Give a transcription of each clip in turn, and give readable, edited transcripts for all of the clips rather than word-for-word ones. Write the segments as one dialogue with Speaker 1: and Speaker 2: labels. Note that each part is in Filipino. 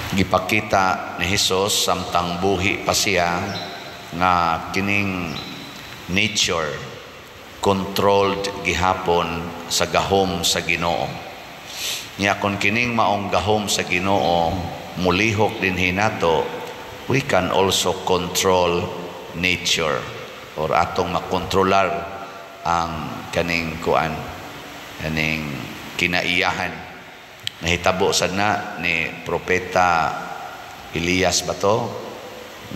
Speaker 1: gipakita ni Hesus samtang buhi pa siya nga kining nature controlled gihapon sa gahom sa Ginoo. Nya kon kining maong gahom sa Ginoo mulihok din hinato, we can also control nature or atong makontrolar ang kaning kuan, kaning kinaiyahan. Nahitabo sad na ni Propeta Elias ba to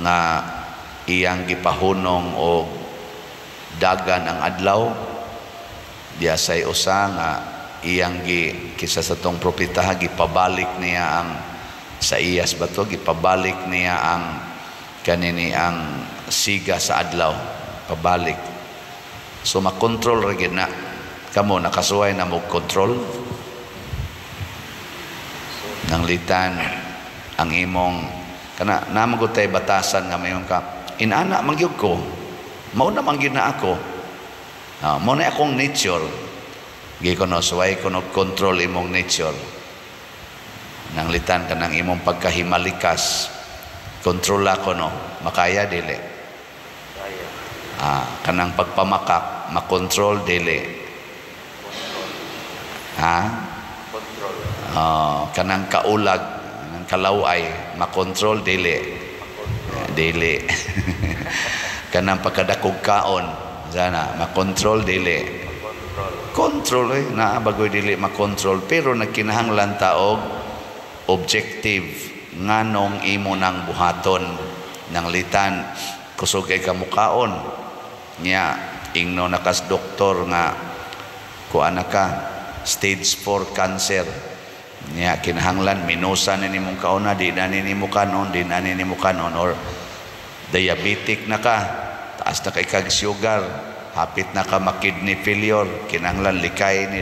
Speaker 1: nga iyang gipahunong og dagan ang adlaw diya say usa nga iyang kisa sa tong propeta gipabalik niya ang sa iyas ba to gipabalik niya ang kanini ang siga sa adlaw pabalik. So makontrol ra gid na kamo, nakasuway na mo control nang litan ang imong kana namagutay batasan nga mayon ka inana mangyud ko mao na mangyud na ako, mao na akong nature gikonosway ko no control imong nature nang litan ka ng imong pagkahimalikas control ako no makaya dili kanang pagpamakak makontrol dili control kanang kaulag kanang kalaway makontrol dili kanang pagkadakog kaon sana makontrol dili control na bagoy dili makontrol pero nagkinahanglan ta og objective nganong imo nang buhaton nang litan kusog kay kamukaon nya ingno nakas doktor nga kuan ka stage 4 cancer nya kinahanglan minusan ni nimong kaona di na nimo kanon di na nimo kanon or diabetic na ka taas na kay kag sugar hapit na ka ma-kidney failure kinahanglan likay ni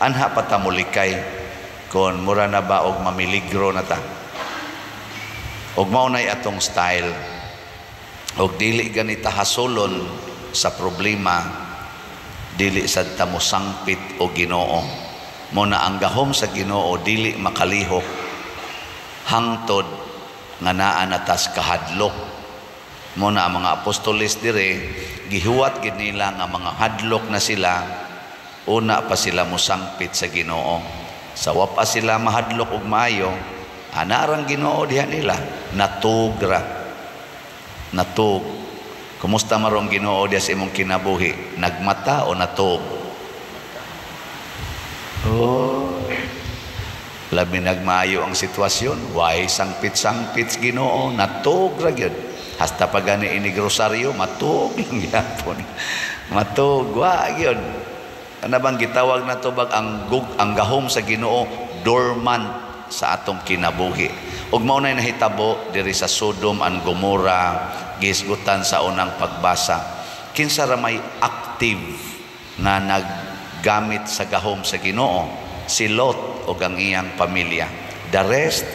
Speaker 1: anha pa ta mo likay kon mura na ba og mamiligro na ta og mao nay atong style og dili ganita hasulon sa problema dili sad ta mo sangpit o Ginoo mo na ang gahom sa Ginoo dili makalihok hangtod nga naa natas kahadlok mo na ang mga apostoles dire gihuwat gid nila nga mga hadlok na sila una pa sila mosangpit sa Ginoo sawa pa sila mahadlok og maayo anarang Ginoo diha nila natugra natug kumusta marong Ginoo diha sa imong kinabuhi nagmata o natug labi nagmaayo ang sitwasyon way sangpit Ginoo natugra gyud hasta pagani ini grosaryo matug lang gyapon matug wa gyud ana bang gitawag nato bag ang gahom sa Ginoo dormant sa atong kinabuhi ug mao nay nahitabo diri sa Sodom and Gomorrah gisgutan sa unang pagbasa kinsa ra may active na naggamit sa gahom sa Ginoo si Lot ug ang iyang pamilya the rest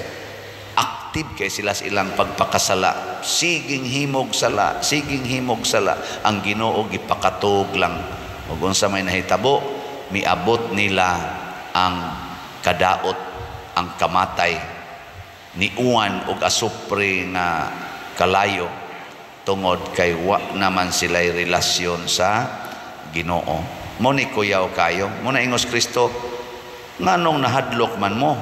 Speaker 1: active kay sila sa ilang pagpakasala siging himog sala ang Ginoo gipakatog lang ug unsa may nahitabo miabot nila ang kadaot ang kamatay niuan og asupre nga kalayo tungod kay wa naman sila'y relasyon sa Ginoo mo ni kuyaw kayo mo na ingos Kristo nganong nahadlok man mo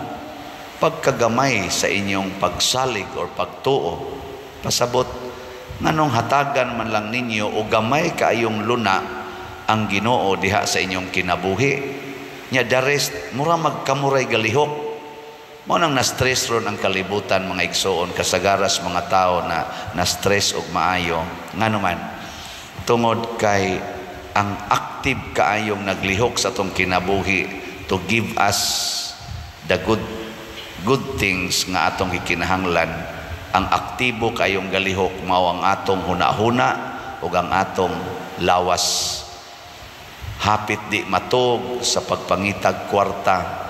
Speaker 1: pagkagamay sa inyong pagsalig or pagtuo pasabot nganong hatagan man lang ninyo o gamay kaayong luna ang Ginoo diha sa inyong kinabuhi nya the rest mura magkamuray galihok mo nang na-stress ron ang kalibutan mga igsoon kasagaras mga tao na na-stress og maayo ngano man tungod kay ang active kaayong naglihok sa tong kinabuhi to give us the good things nga atong gikinahanglan ang aktibo kayong galihok mao ang atong hunahuna ug ang atong lawas hapit di matog sa pagpangitag kwarta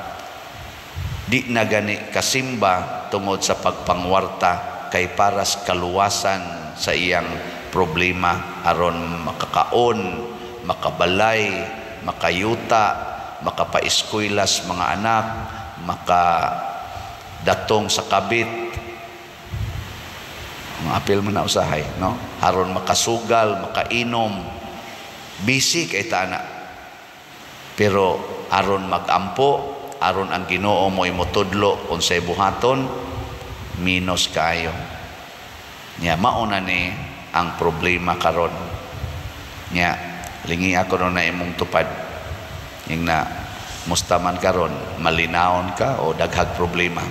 Speaker 1: di na gani kasimba tungod sa pagpangwarta kay paras kaluwasan sa iyang problema aron makakaon makabalay makayuta makapaeskwela mga anak datong sa kabit. Apil man na usahay, no? Aron makasugal, makainom, busy kay tana. Pero aron magampo, aron ang Ginoo mo imutudlo unsay buhaton, minus kayo. Nya mauna ni ang problema karon. Nya lingi ako no na imong tupad. Ing na mustaman karon malinaon ka o daghag problema.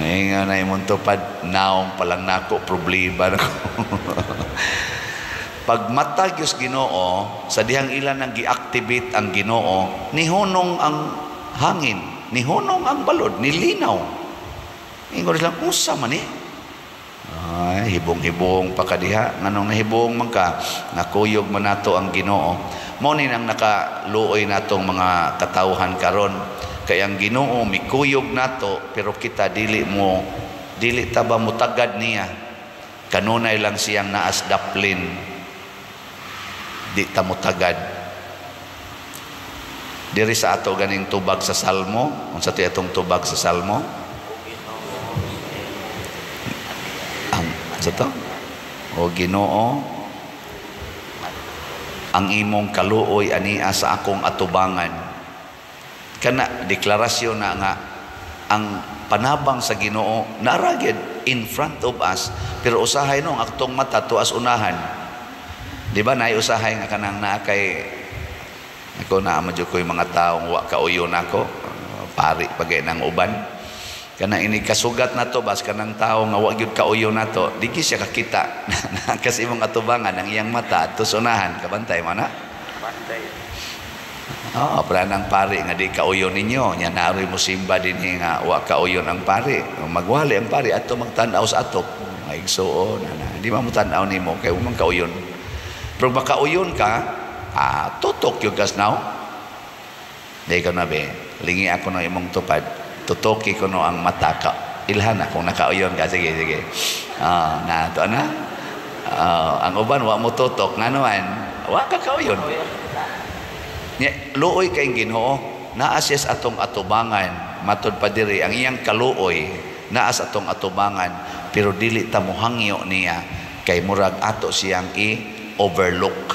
Speaker 1: Nga na imong tupad, naong palang nako, problema na ko. Pag matag yung Ginoo, sa dihang ilan ang gi-activate ang Ginoo, nihunong ang hangin, nihunong ang balod, nilinaw. Ingon lang, usa man eh. Ay, hibong-hibong pa ka diha. Nganong nahibong man ka, nakuyog man nato ang Ginoo. Mo ni nang nakaluoy natong mga katawhan karon. Kaya ang Ginoo mikuyog nato, pero kita dili ta ba mutagad niya. Kanunay lang siyang naas daplin, di ta mutagad. Diri sa ato ganing tubag sa Salmo, unsa ti atong tubag sa Salmo? Ang sa to? O Ginoo, ang imong kaluoy ania sa akong atubangan. Kana deklarasyon na nga ang panabang sa Ginoo naragid in front of us, pero usahay no ang aktong mata tuas unahan. Di ba nay usahay nga kanang naa kay ako na amadyo ko yung mga taong wa kauyon ako, pari pagay ng uban. Kana ini kasugat nato bas kanang tao nga wa gyud kauyon nato, digi siya kakita kasi imong atubangan ang iyang mata tus unahan, kabantay man na. Kabantay. Para ng pari nga di kauyon ninyo, nya naroy mo simba din nga wa kauyon ang pari. Magwali ang pari ato magtanaw sa atok. Maigsuon na di mo tanaw nimo kay umang kauyon. Pero makauyon ka, tutok yung kasnaw. Di ko na be, lingi ako no imong tupad. Tutoki ko no ang mata ka. Ilhan na kung nakauyon ka, sige. Na to na. Ang uban wa mo tutok nganuan, wa ka kauyon. Luoy kay Ginoo, naas yes atong atubangan, matud pa diri ang iyang kaluoy, naas atong atubangan, pero dili ta mohangyo niya kay murag ato siyang i-overlook.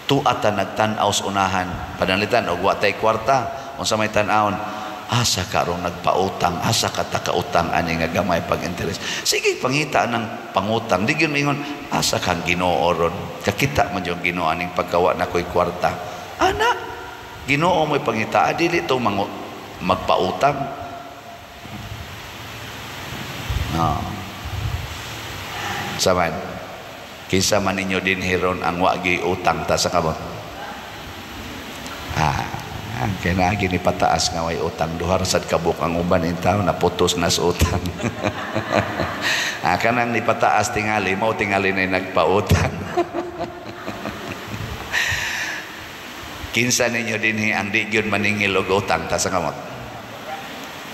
Speaker 1: Tuata nagtan-aw sa unahan, panalitan og wa tay kwarta, unsa may tan-awon, asa karong nagpautang, asa ka takautang ani nga gamay pag-interest. Sige pangita ng pangutang, di gyud mingon asa kang Ginoo ron. Kakita man yung Ginoo aning pagkawa na ko'y kwarta. Ana, Ginoo mo'y pangita, dili to magpautang. Saman, kinsa man ninyo din hiron ang wagi utang ta sa kamot. Kaya na gini pataas nga way utang, duhar sad kabuk ang uban in tao na putos na sa utang. Kanang ni pataas tingali, mao tingali na nagpautang. Kinsa ninyo din ang di gyud maningil og utang ta sa kamot.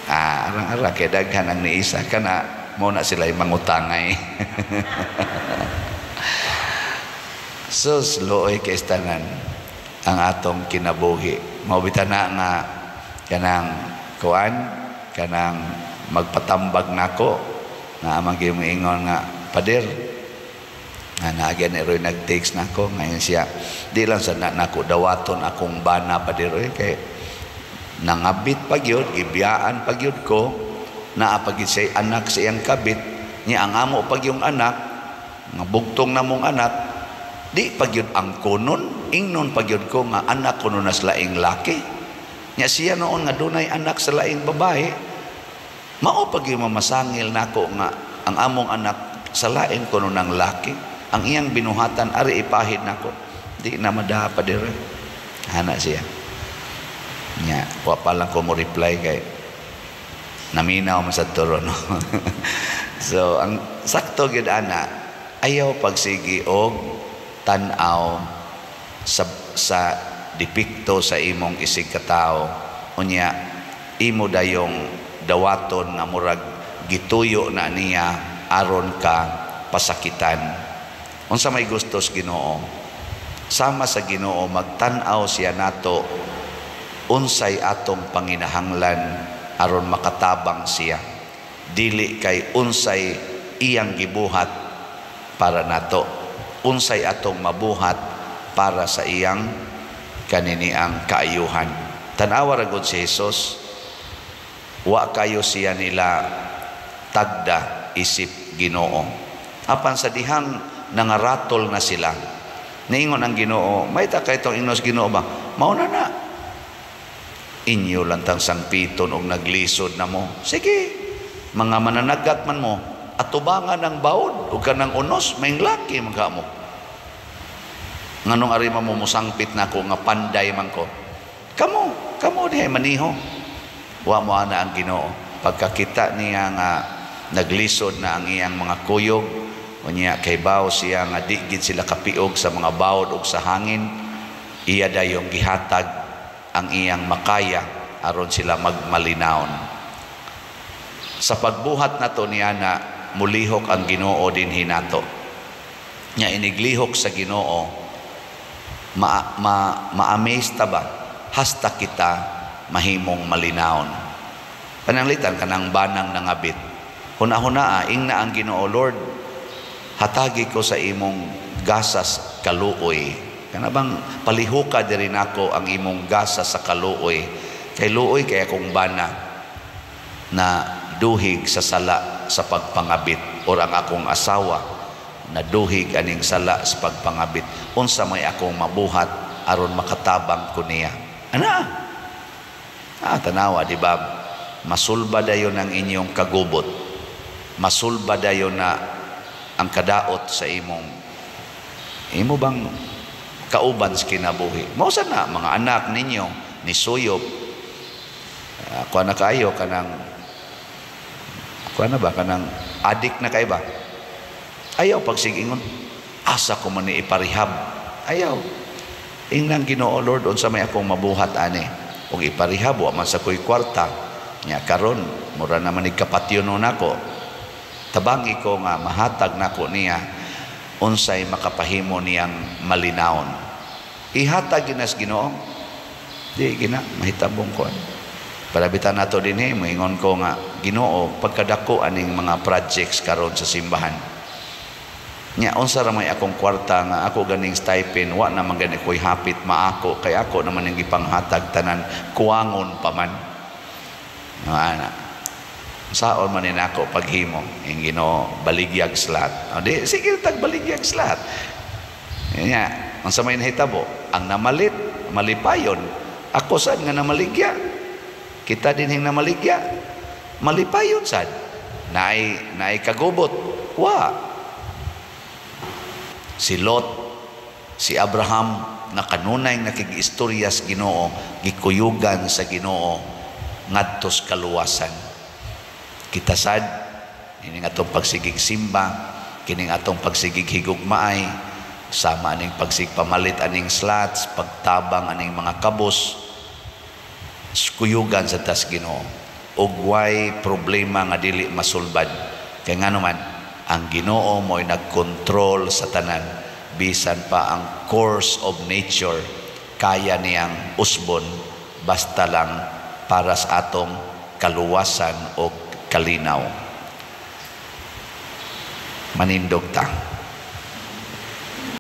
Speaker 1: Arang-ara kay daghan ang niisa kana mo na sila mangutangay. Sus looy kay tanan ang atong kinabuhi. Maubitana nga kanang kuan, kanang magpatambag nako na amang gimingon nga pader. Again, eroy nag-takes na ako. Ngayon siya, di lang sa nako dawaton akong bana pa diroy kay nangabit pagyod, ibiyaan pagyod ko, naapagid siya anak sa iyang kabit, niya ang amo pagyong anak, nga bugtong na mong anak, di pagyod ang kunon, ingnon pagyod ko nga anak kuno na sa laing laki. Niya siya noon nga dunay anak sa laing babae, mao pagyod mamasangil nako nga ang among anak sa laing kuno ng laki. Ang iyang binuhatan ari ipahid nako, di na madaha pa dire. Hana siya nya wa pa lang ko mo reply kay naminaw man sa turo no. So ang sakto gid ana, ayaw pagsigi og tan-aw sa depikto sa imong isig katao, unya imo dayong dawaton nga murag gituyo na niya aron ka pasakitan. Unsa may gustos Ginoo, sama sa Ginoo magtan-aw siya nato unsay atong panginahanglan aron makatabang siya, dili kay unsay iyang gibuhat para nato, unsay atong mabuhat para sa iyang kaniniang kaayuhan. Tanawa ra gud si Jesus, wa kayo siya nila tagda isip Ginoo. Apan sa dihang nangaratol na sila, niingon ang Ginoo, may ta kay itong ingnos Ginoo ba? Mauna na. Inyo lantang sangpiton og naglisod na mo. Sige, mga mananagat man mo, atubangan ng baod o kanang unos, may laki magka mo. Nganong arima mo musangpit na ko nga panday man ko. Kamo dihay maniho. Wa mo ana ang Ginoo. Pagkakita niya nga naglisod na ang iyang mga kuyog, unya kay bawo siya nga di gid sila kapiog sa mga bawod ug sa hangin, iya dayong gihatag ang iyang makaya aron sila magmalinaon. Sa pagbuhat nato niya na mulihok ang Ginoo din hinato. Nya iniglihok sa Ginoo, ma-amaze ta ba hasta kita mahimong malinaon. Pananglitan kanang banang nangabit. Huna-hunaa ing na ang Ginoo, Lord, hatagi ko sa imong gasas kaluoy. Kana bang palihuka diri nako ang imong gasa sa kaluoy, kay luoy kay akong bana na duhig sa sala sa pagpangabit, or ang akong asawa na duhig aning sala sa pagpangabit. Unsa may akong mabuhat aron makatabang ko niya. Ana? Tanawa, di ba? Masulba dayon ang inyong kagubot. Masulba dayon na ang kadaot sa imo bang kauban sa kinabuhi. Mausa na mga anak ninyo ni suyop, kuha na kayo kanang adik na kayo ba? Ayaw pagsigingon, asa ko man ni iparihab. Ayaw. Ingnan Ginoo, Lord, unsa may akong mabuhat ani, ug iparihab wa man sa ko'y kwarta. Nya karon mura naman ikapatyono nako. Tabangi ko nga mahatag nako niya unsay makapahimo niyang malinawon. Ihatag ginas Ginoo, di gina mahitabong ko. Palabitan nato dinhi, moingon ko nga, Ginoo, pagkadako aning mga projects karon sa simbahan. Nya unsa ra may akong kwarta nga ako ganing stipend, wa naman gani ko'y hapit maako, kay ako naman ang gipanghatag tanan, kuwangon pa man. Ana. Saon man nako paghimo ing Ginoo baligyag slat. Di sige tag baligyag slat. Nya, unsa may nahitabo? Ang namalit, malipayon. Ako sad nga namaligya. Kita dinhing namaligya. Malipayon sad. Naay kagubot. Wa. Si Lot, si Abraham na kanunay nakigistorya sa Ginoo, gikuyugan sa Ginoo ngadto sa kaluwasan. Kita sad, kining atong pagsigig simba, kining atong pagsigig higugmaay, sama aning pagsigpamalit aning slots, pagtabang aning mga kabos, kuyugan sa tas Ginoo. Ug way problema nga dili masulbad. Kay ngano man, ang Ginoo mo'y nagkontrol sa tanan. Bisan pa ang course of nature, kaya niyang usbon, basta lang para sa atong kaluwasan o kalinaw. Manindog ta.